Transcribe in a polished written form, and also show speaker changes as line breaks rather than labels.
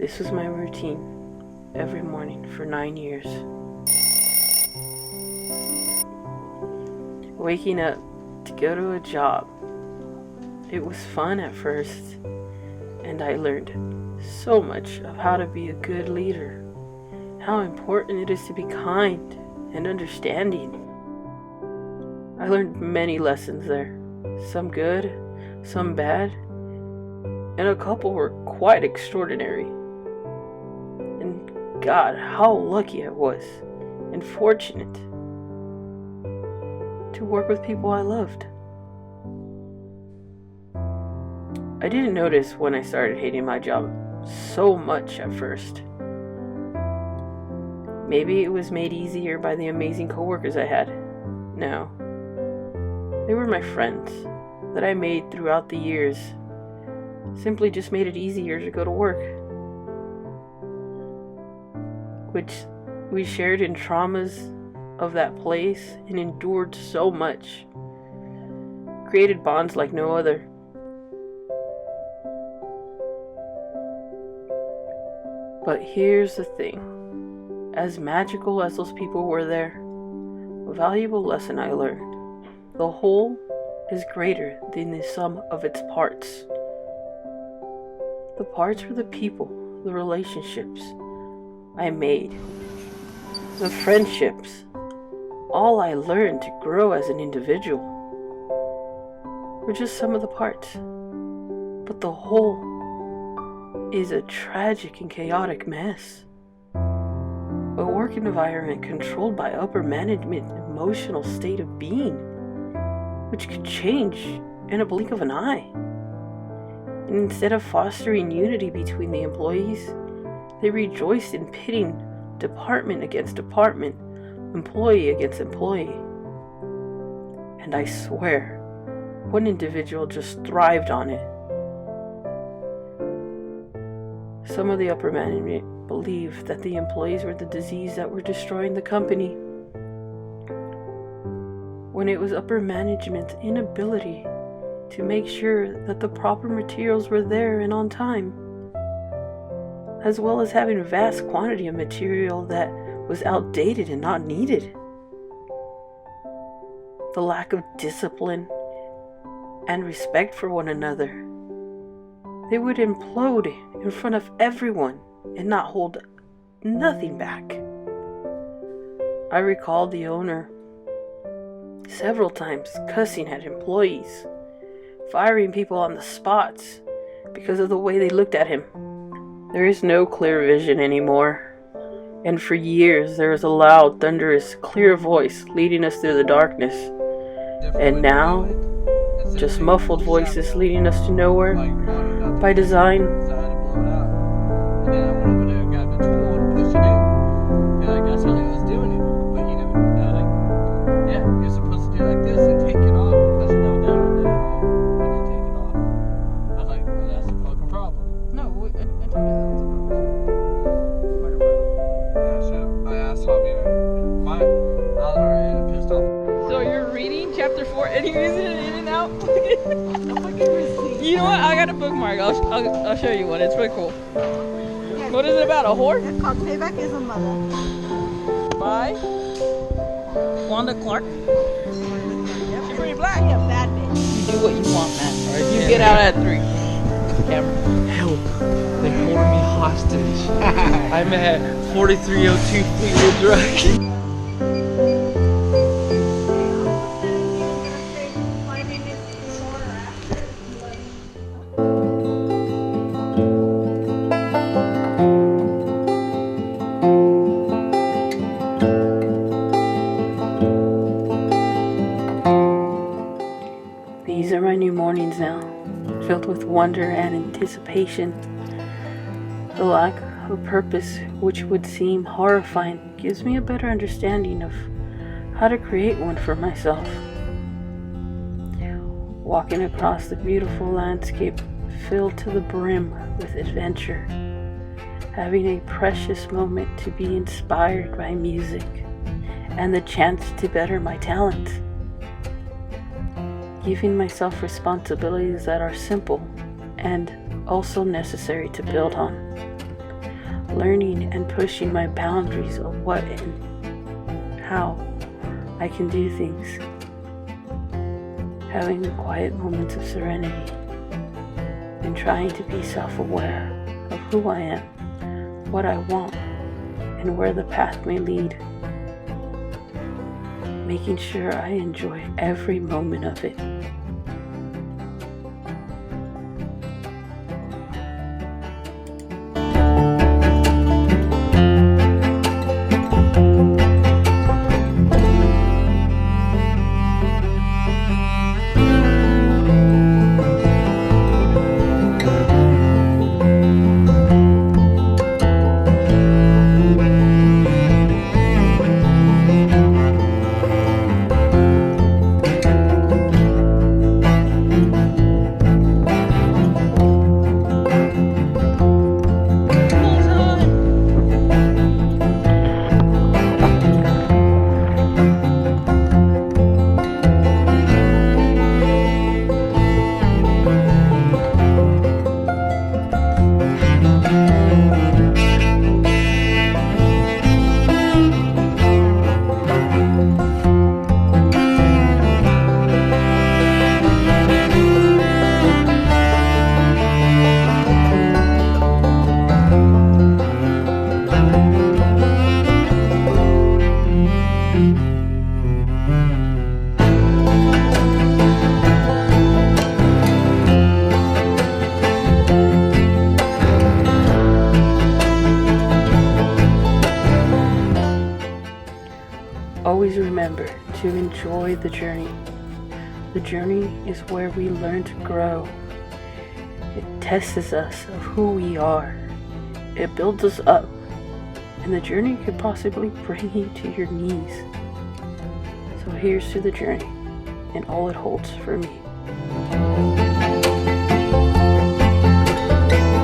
This was my routine every morning for 9 years. Waking up to go to a job. It was fun at first, and I learned so much of how to be a good leader, how important it is to be kind and understanding. I learned many lessons there, some good, some bad, and a couple were quite extraordinary. And God, how lucky I was and fortunate to work with people I loved. I didn't notice when I started hating my job so much at first. Maybe it was made easier by the amazing coworkers I had. No. They were my friends that I made throughout the years. Simply just made it easier to go to work. Which we shared in traumas of that place and endured so much. Created bonds like no other. But here's the thing. As magical as those people were there, a valuable lesson I learned. The whole is greater than the sum of its parts. The parts were the people, the relationships I made, the friendships, all I learned to grow as an individual were just some of the parts. But the whole is a tragic and chaotic mess. A work environment controlled by upper management emotional state of being, which could change in a blink of an eye. And instead of fostering unity between the employees, they rejoiced in pitting department against department, employee against employee. And I swear, one individual just thrived on it. Some of the upper management believed that the employees were the disease that were destroying the company, when it was upper management's inability to make sure that the proper materials were there and on time, as well as having a vast quantity of material that was outdated and not needed. The lack of discipline and respect for one another. They would implode in front of everyone and not hold nothing back. I recalled the owner several times cussing at employees, firing people on the spots because of the way they looked at him. There is no clear vision anymore, and for years there was a loud, thunderous, clear voice leading us through the darkness, and now just muffled voices leading us to nowhere by design.
Chapter 4, and you're using it in and out. You know what? I got a bookmark. I'll show you one. It's pretty cool.
Okay.
What is it about? A whore?
It's called Payback is a Mother.
By Wanda Clark. She's pretty black.
She a bad bitch.
You do what you want, man. Right, you get out at 3. Camera.
Help! They're holding me hostage. I'm at 4302 Fleetwood Drive.
These are my new mornings now, filled with wonder and anticipation. The lack of purpose, which would seem horrifying, gives me a better understanding of how to create one for myself. Walking across the beautiful landscape filled to the brim with adventure, having a precious moment to be inspired by music and the chance to better my talent. Giving myself responsibilities that are simple and also necessary to build on. learning and pushing my boundaries of what and how I can do things, having quiet moments of serenity, and trying to be self-aware of who I am, what I want, and where the path may lead, making sure I enjoy every moment of it. Always remember to enjoy the journey. The journey is where we learn to grow. It tests us of who we are. It builds us up. And the journey could possibly bring you to your knees. So here's to the journey and all it holds for me.